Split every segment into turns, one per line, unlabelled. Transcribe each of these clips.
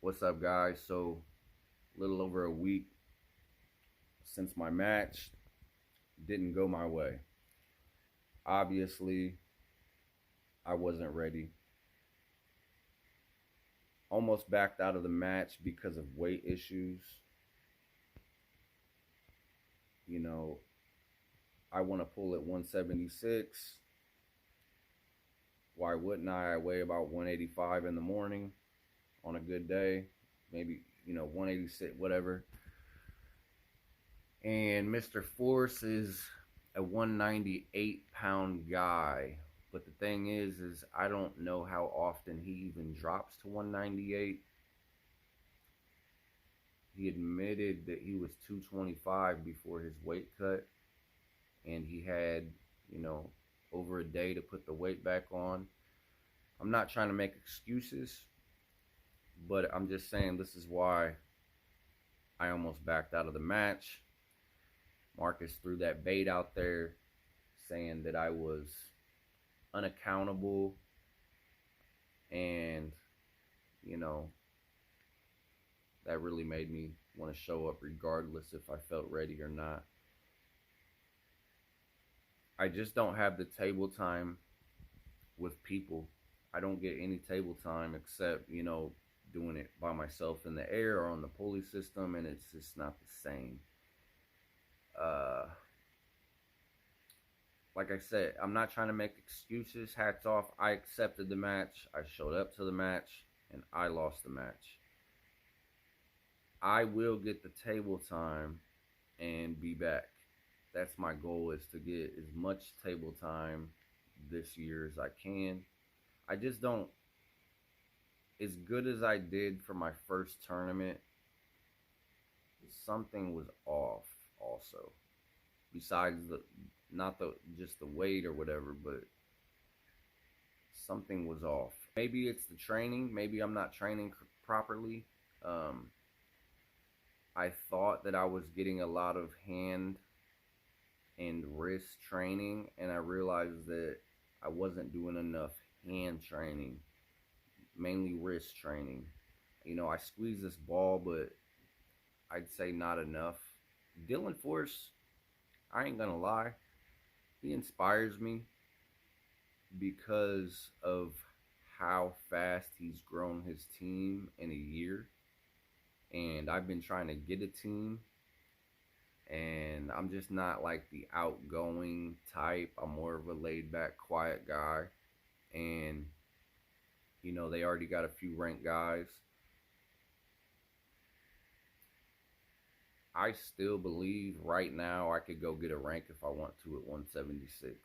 What's up, guys? So, a little over a week since my match didn't go my way. Obviously, I wasn't ready. Almost backed out of the match because of weight issues. You know, I want to pull at 176. Why wouldn't I? I weigh about 185 in the morning on a good day. Maybe, 186, whatever. And Mr. Force is a 198-pound guy. But the thing is I don't know how often he even drops to 198. He admitted that he was 225 before his weight cut, and he had, you know, over a day to put the weight back on. I'm not trying to make excuses, but I'm just saying this is why I almost backed out of the match. Marcus threw that bait out there saying that I was unaccountable, and you know that really made me want to show up regardless if I felt ready or not. I just don't have the table time with people. I don't get any table time except, doing it by myself in the air or on the pulley system, and it's just not the same. Uh, like I said, I'm not trying to make excuses. Hats off. I accepted the match. I showed up to the match, and I lost the match. I will get the table time and be back. That's my goal, is to get as much table time this year as I can. I just don't, as good as I did for my first tournament, something was off also. Besides the, not the, just the weight or whatever, but something was off. Maybe it's the training. Maybe I'm not training properly. I thought that I was getting a lot of hand and wrist training, and I realized that I wasn't doing enough hand training, mainly wrist training. I squeeze this ball, but I'd say not enough. Dylan Force, I ain't gonna lie, he inspires me because of how fast he's grown his team in a year. And I've been trying to get a team, and I'm just not like the outgoing type. I'm more of a laid back, quiet guy. And, they already got a few ranked guys. I still believe right now I could go get a rank if I want to at 176.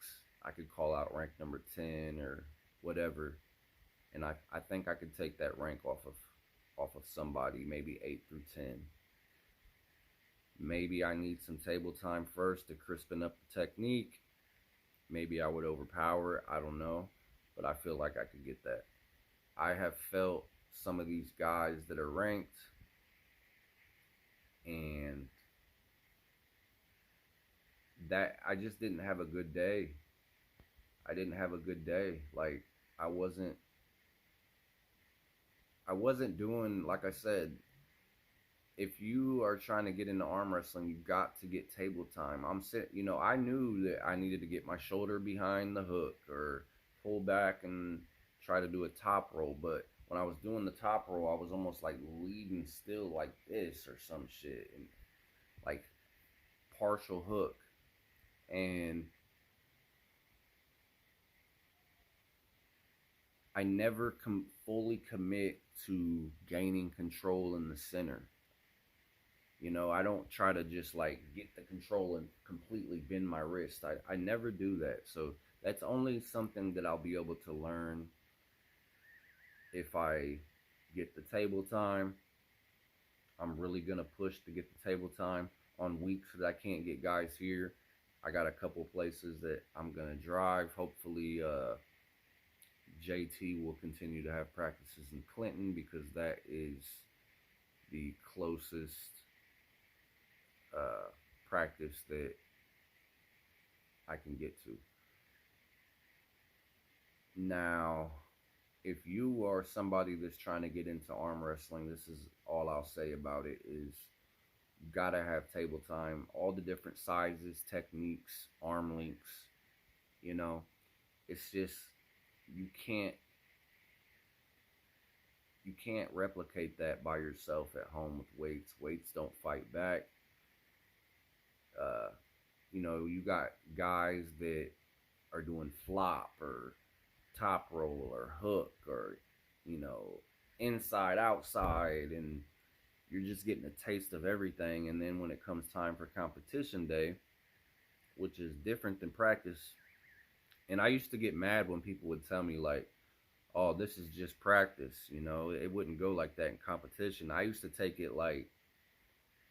I could call out rank number 10 or whatever. And I think I could take that rank off of somebody, maybe 8 through 10. Maybe I need some table time first to crispen up the technique. Maybe I would overpower it. I don't know. But I feel like I could get that. I have felt some of these guys that are ranked, and that I just didn't have a good day. I didn't have a good day. Like I wasn't doing, like I said, if you are trying to get into arm wrestling, you've got to get table time. I knew that I needed to get my shoulder behind the hook or pull back and try to do a top roll. But when I was doing the top roll, I was almost like leading still like this or some shit, and like partial hook. And I never fully commit to gaining control in the center. I don't try to just like get the control and completely bend my wrist. I never do that. So that's only something that I'll be able to learn if I get the table time. I'm really going to push to get the table time on weeks that I can't get guys here. I got a couple places that I'm going to drive. Hopefully, JT will continue to have practices in Clinton, because that is the closest practice that I can get to. Now, if you are somebody that's trying to get into arm wrestling, this is all I'll say about it is you gotta have table time, all the different sizes, techniques, arm lengths, you know. It's just you can't you can't replicate that by yourself at home with weights. Weights don't fight back. Uh, you got guys that are doing flop or top roll or hook or, you know, inside, outside, and you're just getting a taste of everything. And then when it comes time for competition day, which is different than practice, and I used to get mad when people would tell me, like, oh, this is just practice, it wouldn't go like that in competition. I used to take it like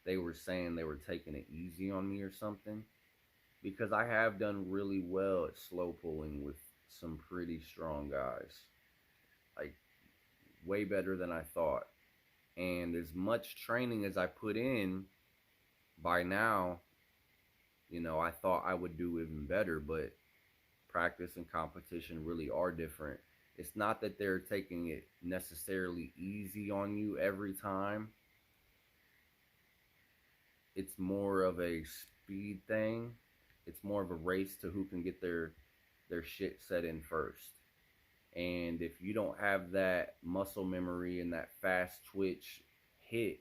they were saying they were taking it easy on me or something, because I have done really well at slow pulling with some pretty strong guys, like way better than I thought. And as much training as I put in, by now, I thought I would do even better, but practice and competition really are different. It's not that they're taking it necessarily easy on you every time. It's more of a speed thing. It's more of a race to who can get their shit set in first. And if you don't have that muscle memory and that fast twitch hit,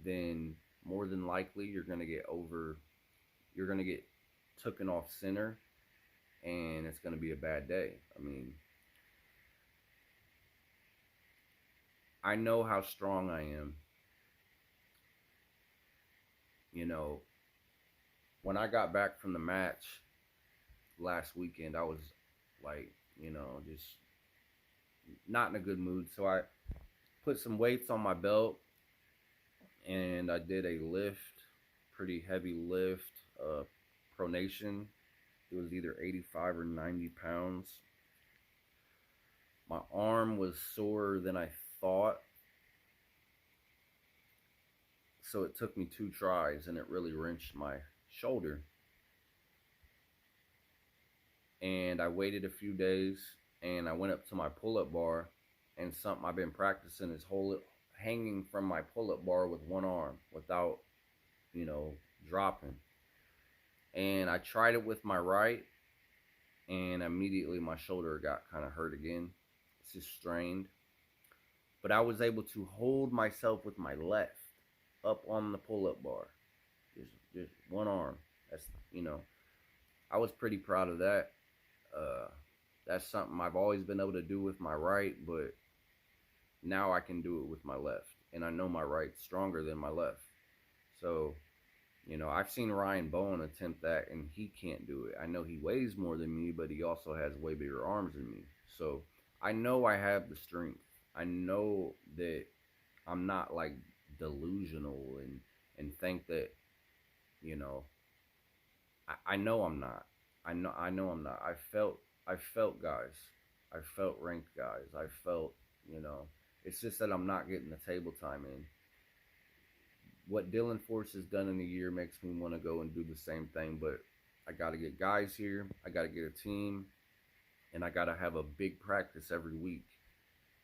then more than likely you're gonna get taken off center, and it's gonna be a bad day. I mean, I know how strong I am. You know, when I got back from the match last weekend, I was like, just not in a good mood. So I put some weights on my belt and I did a lift, pretty heavy lift, pronation. It was either 85 or 90 pounds. My arm was sore than I thought. So it took me 2 tries and it really wrenched my shoulder. And I waited a few days and I went up to my pull-up bar, and something I've been practicing is hanging from my pull-up bar with one arm without, dropping. And I tried it with my right, and immediately my shoulder got kind of hurt again. It's just strained. But I was able to hold myself with my left up on the pull-up bar. Just one arm. That's, I was pretty proud of that. That's something I've always been able to do with my right, but now I can do it with my left. And I know my right's stronger than my left. So, I've seen Ryan Bowen attempt that, and he can't do it. I know he weighs more than me, but he also has way bigger arms than me. So, I know I have the strength. I know that I'm not, like, delusional and think that, I know I'm not. I know I'm not. I felt guys. I felt ranked guys. I felt, it's just that I'm not getting the table time in. What Dylan Force has done in a year makes me want to go and do the same thing, but I got to get guys here. I got to get a team, and I got to have a big practice every week.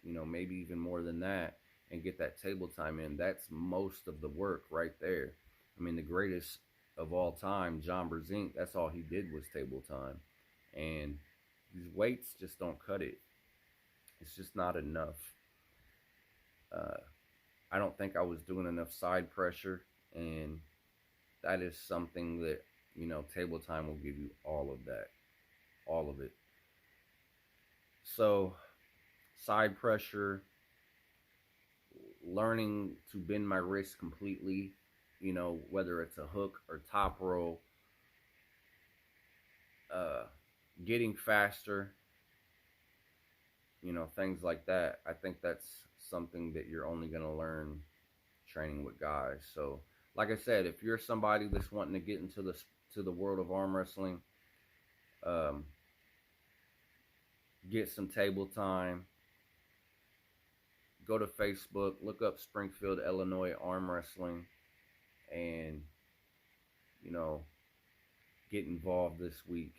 Maybe even more than that, and get that table time in. That's most of the work right there. I mean, the greatest of all time, John Brezink, that's all he did was table time. And these weights just don't cut it. It's just not enough. I don't think I was doing enough side pressure, and that is something that, table time will give you all of that. All of it. So, side pressure, learning to bend my wrist completely, whether it's a hook or top roll, getting faster, things like that. I think that's something that you're only going to learn training with guys. So, like I said, if you're somebody that's wanting to get into the world of arm wrestling, get some table time. Go to Facebook, look up Springfield, Illinois Arm Wrestling, and, get involved this week.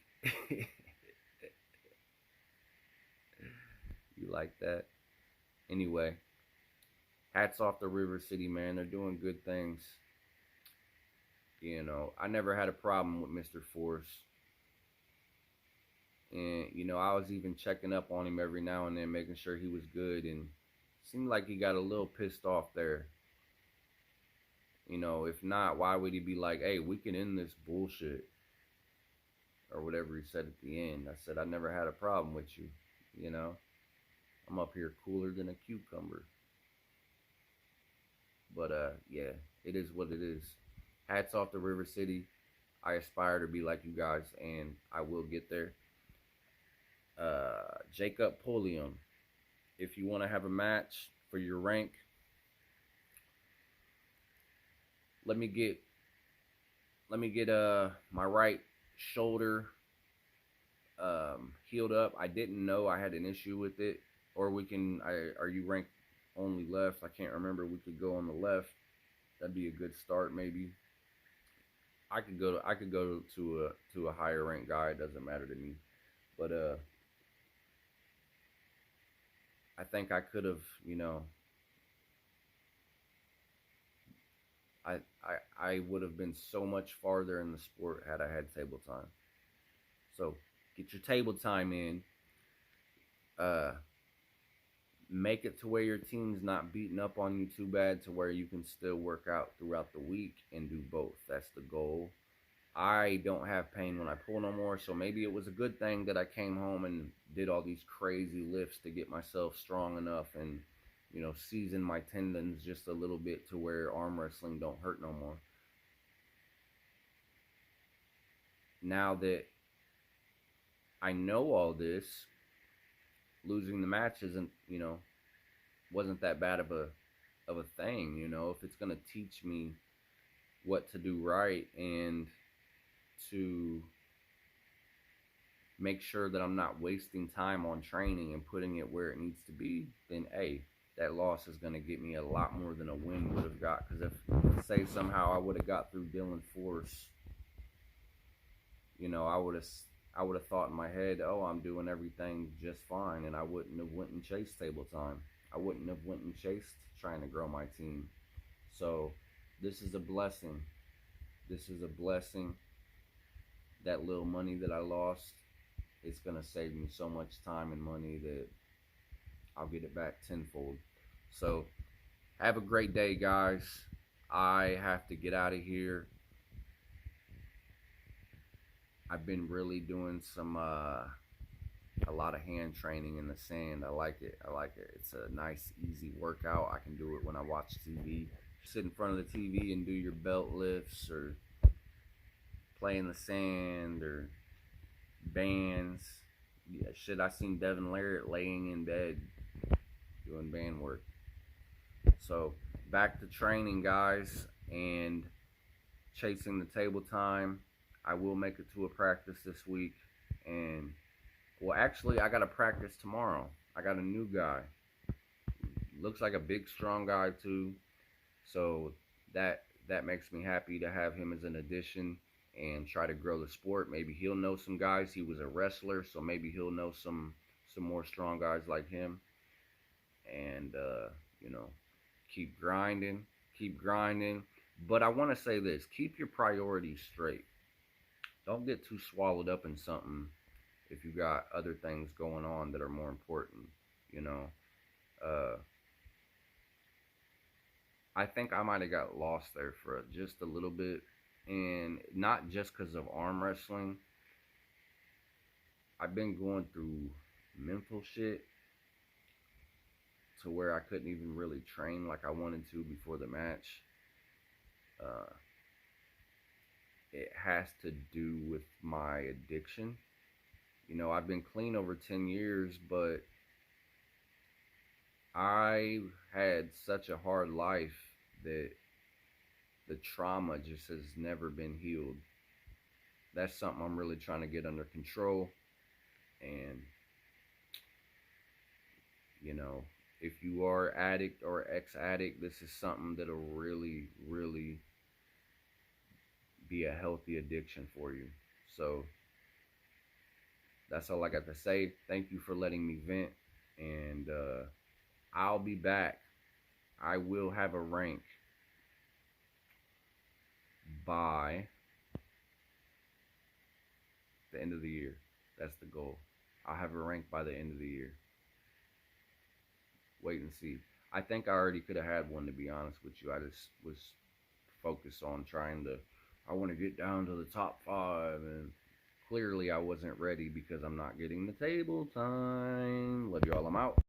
you like that. Anyway, hats off to River City, man. They're doing good things. You know, I never had a problem with Mr. Force. And, you know, I was even checking up on him every now and then, making sure he was good. And seemed like he got a little pissed off there. You know, if not, why would he be like, hey, we can end this bullshit? Or whatever he said at the end. I said, I never had a problem with you. You know, I'm up here cooler than a cucumber. But, yeah, it is what it is. Hats off to River City. I aspire to be like you guys, and I will get there. Jacob Pulliam, if you want to have a match for your rank, let me get my right shoulder healed up. I didn't know I had an issue with it. Or we can, are you ranked only left? I can't remember. We could go on the left. That'd be a good start, maybe. I could go to a higher ranked guy. It doesn't matter to me. But I think I could have, you know, I would have been so much farther in the sport had I had table time. So get your table time in. Make it to where your team's not beating up on you too bad, to where you can still work out throughout the week and do both. That's the goal. I don't have pain when I pull no more, so maybe it was a good thing that I came home and did all these crazy lifts to get myself strong enough and, you know, season my tendons just a little bit to where arm wrestling don't hurt no more. Now that I know all this, losing the match isn't, you know, wasn't that bad of a thing, you know. If it's going to teach me what to do right and to make sure that I'm not wasting time on training and putting it where it needs to be, then hey, that loss is going to get me a lot more than a win would have got. Because if, say, somehow I would have got through Dylan Force, you know, I would have thought in my head, oh, I'm doing everything just fine, and I wouldn't have went and chased table time. I wouldn't have went and chased trying to grow my team. So this is a blessing. This is a blessing. That little money that I lost, it's going to save me so much time and money that I'll get it back tenfold. So have a great day, guys. I have to get out of here. I've been really doing some a lot of hand training in the sand. I like it. It's a nice, easy workout. I can do it when I watch TV. Sit in front of the TV and do your belt lifts, or play in the sand, or bands. Yeah, shit, I seen Devin Larratt laying in bed doing band work. So back to training, guys, and chasing the table time. I will make it to a practice this week, and well, actually, I got a practice tomorrow. I got a new guy. Looks like a big, strong guy too. So that makes me happy to have him as an addition and try to grow the sport. Maybe he'll know some guys. He was a wrestler, so maybe he'll know some more strong guys like him. And you know, keep grinding. But I want to say this: keep your priorities straight. Don't get too swallowed up in something if you got other things going on that are more important, you know. I think I might have got lost there for just a little bit, and not just because of arm wrestling. I've been going through mental shit to where I couldn't even really train like I wanted to before the match. It has to do with my addiction. You know, I've been clean over 10 years, but I had such a hard life that the trauma just has never been healed. That's something I'm really trying to get under control. And, you know, if you are addict or ex-addict, this is something that'll really, really be a healthy addiction for you. So that's all I got to say. Thank you for letting me vent. And I'll be back. I will have a rank by the end of the year. That's the goal. I'll have a rank by the end of the year. Wait and see. I think I already could have had one, to be honest with you. I just was focused on trying to. I want to get down to the top 5, and clearly I wasn't ready because I'm not getting the table time. Love y'all. I'm out.